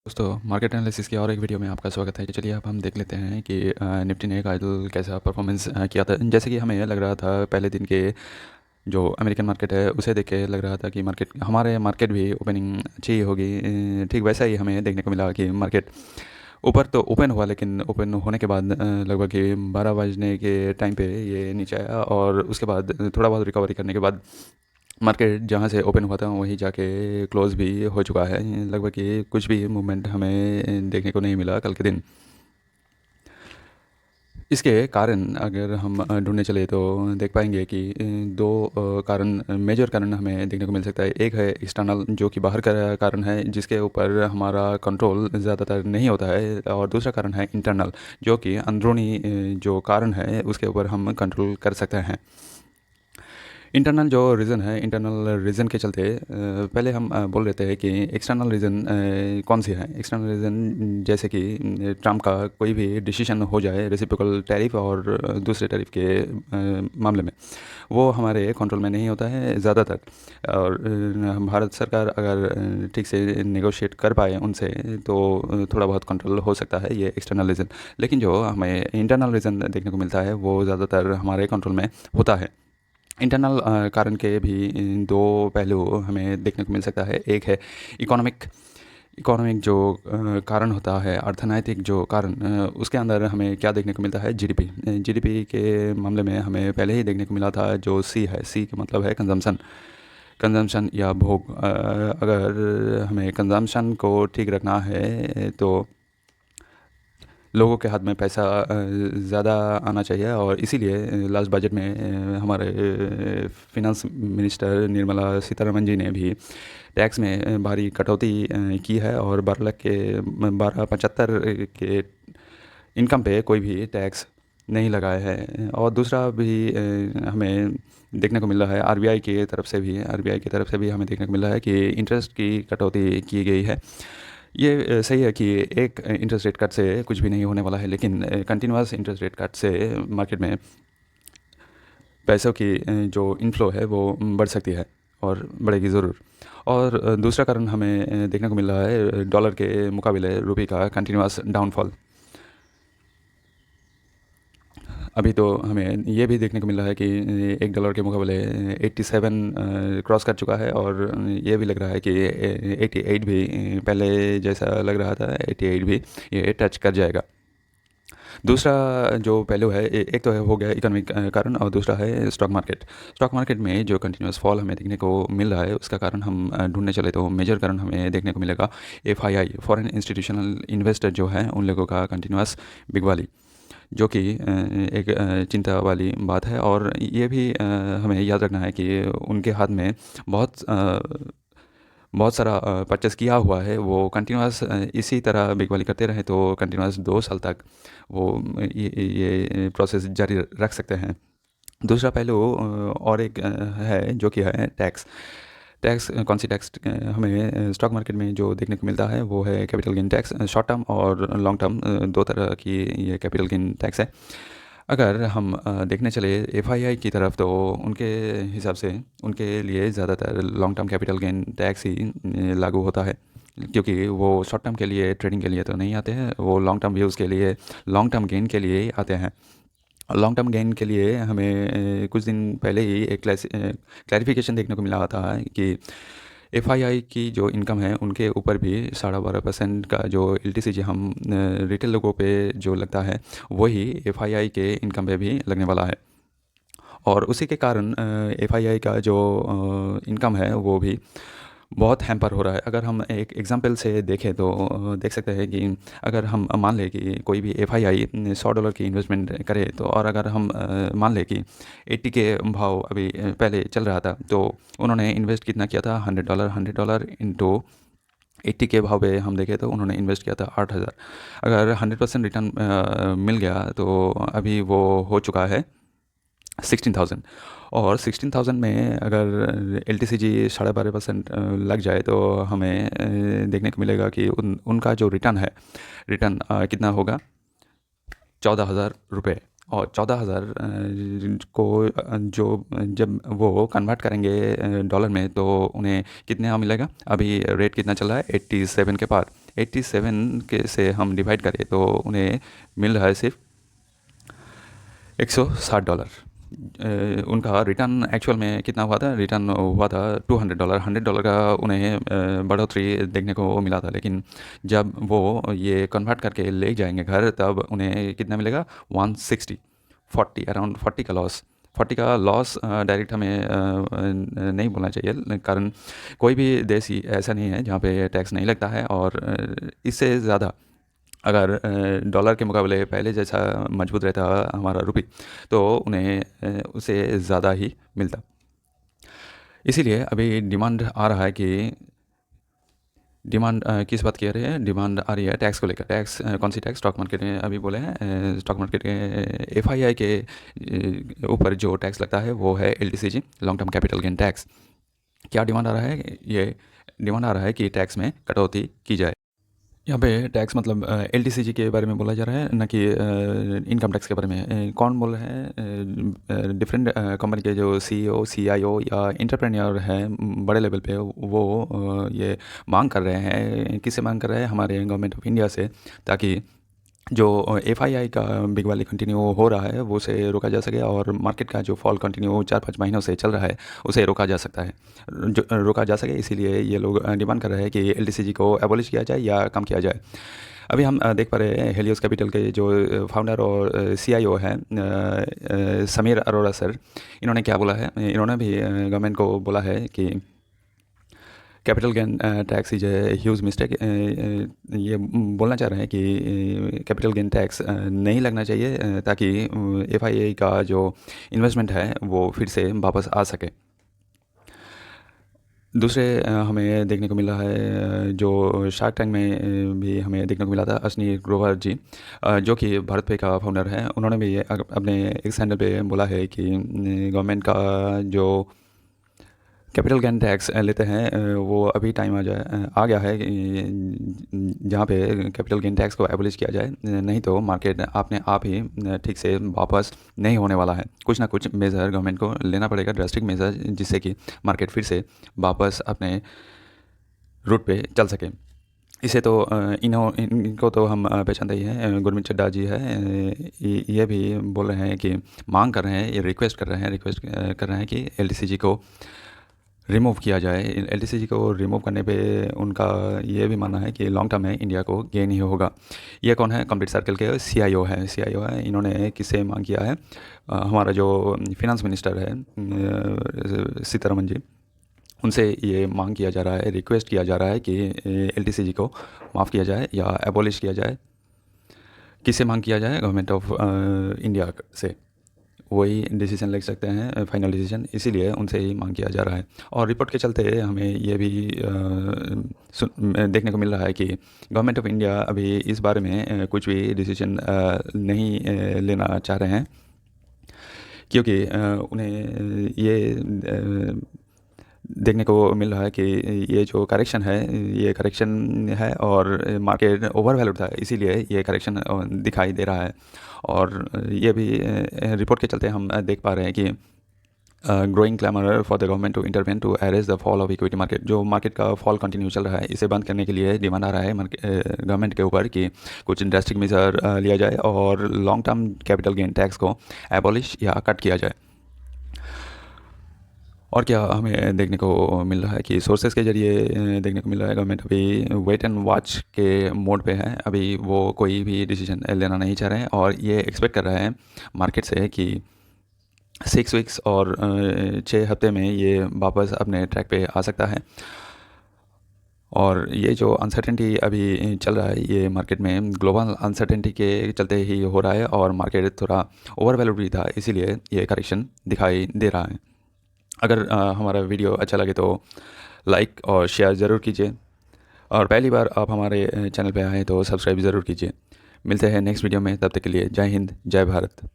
दोस्तों market analysis की और एक वीडियो में आपका स्वागत है। चलिए अब हम देख लेते हैं कि निफ्टी ने कल कैसा परफॉर्मेंस किया था। जैसे कि हमें लग रहा था पहले दिन के जो अमेरिकन मार्केट है उसे देख के लग रहा था कि हमारे मार्केट भी ओपनिंग अच्छी ही होगी। ठीक वैसा ही हमें देखने को मिला कि मार्केट ऊपर तो ओपन हुआ, लेकिन ओपन होने के बाद लगभग 12 बजने के टाइम पे ये नीचे आया और उसके बाद थोड़ा बहुत रिकवरी करने के बाद मार्केट जहाँ से ओपन हुआ था वहीं जाके क्लोज भी हो चुका है। लगभग ये कुछ भी मूवमेंट हमें देखने को नहीं मिला कल के दिन। इसके कारण अगर हम ढूंढने चले तो देख पाएंगे कि दो कारण, मेजर कारण हमें देखने को मिल सकता है। एक है एक्सटर्नल, जो कि बाहर का कारण है जिसके ऊपर हमारा कंट्रोल ज़्यादातर नहीं होता है, और दूसरा कारण है इंटरनल, जो कि अंदरूनी जो कारण है उसके ऊपर हम कंट्रोल कर सकते हैं। इंटरनल जो रीज़न है, इंटरनल रीज़न के चलते पहले हम बोल लेते हैं कि एक्सटर्नल रीज़न कौन सी है। एक्सटर्नल रीज़न जैसे कि ट्रम्प का कोई भी डिसीजन हो जाए रेसिप्रोकल टैरिफ और दूसरे टैरिफ के मामले में, वो हमारे कंट्रोल में नहीं होता है ज़्यादातर। और भारत सरकार अगर ठीक से नेगोशिएट कर पाए उनसे तो थोड़ा बहुत कंट्रोल हो सकता है, ये एक्सटर्नल रीज़न। लेकिन जो हमें इंटरनल रीज़न देखने को मिलता है वो ज़्यादातर हमारे कंट्रोल में होता है। इंटरनल कारण के भी दो पहलू हमें देखने को मिल सकता है। एक है इकोनॉमिक इकोनॉमिक जो कारण होता है, अर्थनैतिक जो कारण, उसके अंदर हमें क्या देखने को मिलता है, जीडीपी। जीडीपी के मामले में हमें पहले ही देखने को मिला था जो सी है, सी का मतलब है कंजम्पशन। कंजम्पशन या भोग। अगर हमें कंजम्पशन को ठीक रखना है तो लोगों के हाथ में पैसा ज़्यादा आना चाहिए, और इसीलिए लास्ट बजट में हमारे फिनांस मिनिस्टर निर्मला सीतारमन जी ने भी टैक्स में भारी कटौती की है, और 12.75 के इनकम पे कोई भी टैक्स नहीं लगाया है। और दूसरा भी हमें देखने को मिल रहा है आरबीआई की तरफ से भी हमें देखने को मिल रहा है कि इंटरेस्ट की कटौती की गई है। ये सही है कि एक इंटरेस्ट रेट कट से कुछ भी नहीं होने वाला है, लेकिन कंटिन्यूस इंटरेस्ट रेट कट से मार्केट में पैसों की जो इनफ्लो है वो बढ़ सकती है, और बढ़ेगी ज़रूर। और दूसरा कारण हमें देखने को मिल रहा है डॉलर के मुकाबले रुपये का कंटिन्यूस डाउनफॉल। अभी तो हमें ये भी देखने को मिल रहा है कि $1 के मुकाबले 87 क्रॉस कर चुका है, और ये भी लग रहा है कि 88 भी, पहले जैसा लग रहा था 88 भी ये टच कर जाएगा। दूसरा जो पहलू है, एक तो है हो गया इकोनॉमिक कारण, और दूसरा है स्टॉक मार्केट। स्टॉक मार्केट में जो कंटिन्यूस फॉल हमें देखने को मिल रहा है उसका कारण हम ढूंढने चले तो मेजर कारण हमें देखने को मिलेगा एफआईआई, फॉरेन इंस्टीट्यूशनल इन्वेस्टर जो है उन लोगों का कंटिन्यूस बिगवाली, जो कि एक चिंता वाली बात है। और ये भी हमें याद रखना है कि उनके हाथ में बहुत सारा परचेस किया हुआ है। वो कंटिन्यूस इसी तरह बिगवाली करते रहे तो कंटिन्यूस 2 साल तक वो ये प्रोसेस जारी रख सकते हैं। दूसरा पहलू और एक है जो कि है टैक्स। टैक्स कौन सी टैक्स हमें स्टॉक मार्केट में जो देखने को मिलता है वो है capital gain tax. Short term और लॉन्ग टर्म दो तरह की ये कैपिटल गेन टैक्स है। अगर हम देखने चले एफआईआई की तरफ तो उनके हिसाब से उनके लिए ज़्यादातर long term capital gain tax ही लागू होता है, क्योंकि वो शॉर्ट टर्म के लिए, ट्रेडिंग के लिए तो नहीं आते हैं, वो लॉन्ग टर्म व्यूज़ के लिए, लॉन्ग टर्म गेन के लिए ही आते हैं। लॉन्ग टर्म गेन के लिए हमें कुछ दिन पहले ही एक क्लैरिफिकेशन देखने को मिला था कि एफआईआई की जो इनकम है उनके ऊपर भी 12.5% का जो एलटीसीजी हम रिटेल लोगों पे जो लगता है वही एफआईआई के इनकम पे भी लगने वाला है। और उसी के कारण एफआईआई का जो इनकम है वो भी बहुत हैम्पर हो रहा है। अगर हम एक एग्जांपल से देखें तो देख सकते हैं कि अगर हम मान लें कि कोई भी एफआईआई $100 की इन्वेस्टमेंट करे तो, और अगर हम मान लें कि 80 के भाव अभी पहले चल रहा था तो उन्होंने इन्वेस्ट कितना किया था, $100 इंटू 80 के भाव पे हम देखें तो उन्होंने इन्वेस्ट किया था 8,000। अगर 100% रिटर्न मिल गया तो अभी वो हो चुका है 16,000। और 16,000 में अगर एलटीसीजी 12.5% लग जाए तो हमें देखने को मिलेगा कि उनका जो रिटर्न है, रिटर्न कितना होगा, 14,000 रुपये। और 14,000 को जो जब वो कन्वर्ट करेंगे डॉलर में तो उन्हें कितना मिलेगा, अभी रेट कितना चल रहा है 87 के पार, 87 के से हम डिवाइड करें तो उन्हें मिल रहा है सिर्फ $160। उनका रिटर्न एक्चुअल में कितना हुआ था? रिटर्न हुआ था $200। $100 का उन्हें बढ़ोतरी देखने को मिला था, लेकिन जब वो ये कन्वर्ट करके ले जाएंगे घर तब उन्हें कितना मिलेगा? 160, 40, अराउंड 40 का लॉस। 40 का लॉस डायरेक्ट हमें नहीं बोलना चाहिए, कारण कोई भी देश ही ऐसा नहीं है जहाँ पे टैक्स नहीं लगता है, और इससे ज़्यादा अगर डॉलर के मुकाबले पहले जैसा मजबूत रहता हमारा रुपी तो उन्हें उससे ज़्यादा ही मिलता। इसीलिए अभी डिमांड आ रहा है कि डिमांड किस बात की आ रही है? डिमांड आ रही है टैक्स को लेकर। टैक्स कौन सी टैक्स? स्टॉक मार्केट में अभी बोले हैं स्टॉक मार्केट के FII के ऊपर जो टैक्स लगता है वो है LTCG, long term capital gain tax. क्या डिमांड आ रहा है? ये डिमांड आ रहा है कि टैक्स में कटौती की जाए। यहाँ पे टैक्स मतलब LTCG के बारे में बोला जा रहा है, न कि इनकम टैक्स के बारे में। कौन बोल रहे हैं? डिफरेंट कंपनी के जो CEO, CIO या इंटरप्रेन्योर हैं बड़े लेवल पे, वो ये मांग कर रहे हैं। किससे मांग कर रहे हैं? हमारे गवर्नमेंट ऑफ इंडिया से, ताकि जो FII का बिग वैली कंटिन्यू हो रहा है वो उसे रोका जा सके, और मार्केट का जो फॉल कंटिन्यू 4-5 महीनों से चल रहा है उसे रोका जा सकता है, जो रोका जा सके। इसीलिए ये लोग डिमांड कर रहे हैं कि LTCG को एबॉलिश किया जाए या कम किया जाए। अभी हम देख पा रहे हैं हेलियोस कैपिटल के जो फाउंडर और CIO हैं समीर अरोड़ा सर, इन्होंने क्या बोला है? इन्होंने भी गवर्नमेंट को बोला है कि capital gain tax is a huge mistake. ये बोलना चाह रहे हैं कि कैपिटल गेन टैक्स नहीं लगना चाहिए, ताकि FII का जो इन्वेस्टमेंट है वो फिर से वापस आ सके। दूसरे हमें देखने को मिला है जो शार्क टैंक में भी हमें देखने को मिला था, अश्विनी ग्रोवर जी, जो कि भारत पे का फाउंडर है। उन्होंने भी अपने एक हैंडल पे बोला है कि गवर्नमेंट का जो कैपिटल गेन टैक्स लेते हैं वो अभी टाइम आ गया है जहाँ पे कैपिटल गेन टैक्स को एबोलिश किया जाए, नहीं तो मार्केट अपने आप ही ठीक से वापस नहीं होने वाला है। कुछ ना कुछ मेज़र गवर्नमेंट को लेना पड़ेगा, ड्रास्टिक मेज़र, जिससे कि मार्केट फिर से वापस अपने रूट पे चल सके। इसे तो इनको तो हम पहचानते ही हैं। गुरमीत चड्ढा जी है, ये भी बोल रहे हैं कि मांग कर रहे हैं, ये रिक्वेस्ट कर रहे हैं कि LTCG को रिमूव किया जाए। LTCG को रिमूव करने पे उनका ये भी मानना है कि लॉन्ग टर्म में इंडिया को गेन ही होगा। ये कौन है? कंप्लीट सर्कल के CIO है। इन्होंने किससे मांग किया है? हमारा जो फिनेंस मिनिस्टर है सीतारमन जी, उनसे ये मांग किया जा रहा है, रिक्वेस्ट किया जा रहा है कि LTCG को माफ़ किया जाए या एबॉलिश किया जाए। किससे मांग किया जाए? गवर्नमेंट ऑफ इंडिया से। वही डिसीजन ले सकते हैं, फाइनल डिसीजन, इसीलिए उनसे ही मांग किया जा रहा है। और रिपोर्ट के चलते हमें ये भी देखने को मिल रहा है कि गवर्नमेंट ऑफ इंडिया अभी इस बारे में कुछ भी डिसीजन नहीं लेना चाह रहे हैं, क्योंकि उन्हें ये देखने को मिल रहा है कि ये जो करेक्शन है और मार्केट ओवर वैल्यूड था, इसीलिए ये करेक्शन दिखाई दे रहा है। और ये भी रिपोर्ट के चलते हम देख पा रहे हैं कि growing clamour for the government to intervene to arrest the fall of equity market. जो मार्केट का फॉल कंटिन्यू चल रहा है, इसे बंद करने के लिए डिमांड आ रहा है गवर्नमेंट के ऊपर कि कुछ ड्रास्टिक मेजर लिया जाए और long term capital gain tax को एबॉलिश या कट किया जाए। और क्या हमें देखने को मिल रहा है कि सोर्सेज के ज़रिए देखने को मिल रहा है गवर्नमेंट अभी वेट एंड वॉच के मोड पे है। अभी वो कोई भी डिसीजन लेना नहीं चाह रहे हैं, और ये एक्सपेक्ट कर रहे हैं मार्केट से कि 6 वीक्स और 6 हफ्ते में ये वापस अपने ट्रैक पे आ सकता है। और ये जो अनसर्टेनिटी अभी चल रहा है, ये मार्केट में ग्लोबल अनसर्टेनिटी के चलते ही हो रहा है, और मार्केट थोड़ा ओवर वैल्यूड भी था, इसीलिए ये करेक्शन दिखाई दे रहा है। अगर हमारा वीडियो अच्छा लगे तो लाइक और शेयर ज़रूर कीजिए, और पहली बार आप हमारे चैनल पे आए तो सब्सक्राइब ज़रूर कीजिए। मिलते हैं नेक्स्ट वीडियो में, तब तक के लिए जय हिंद, जय भारत।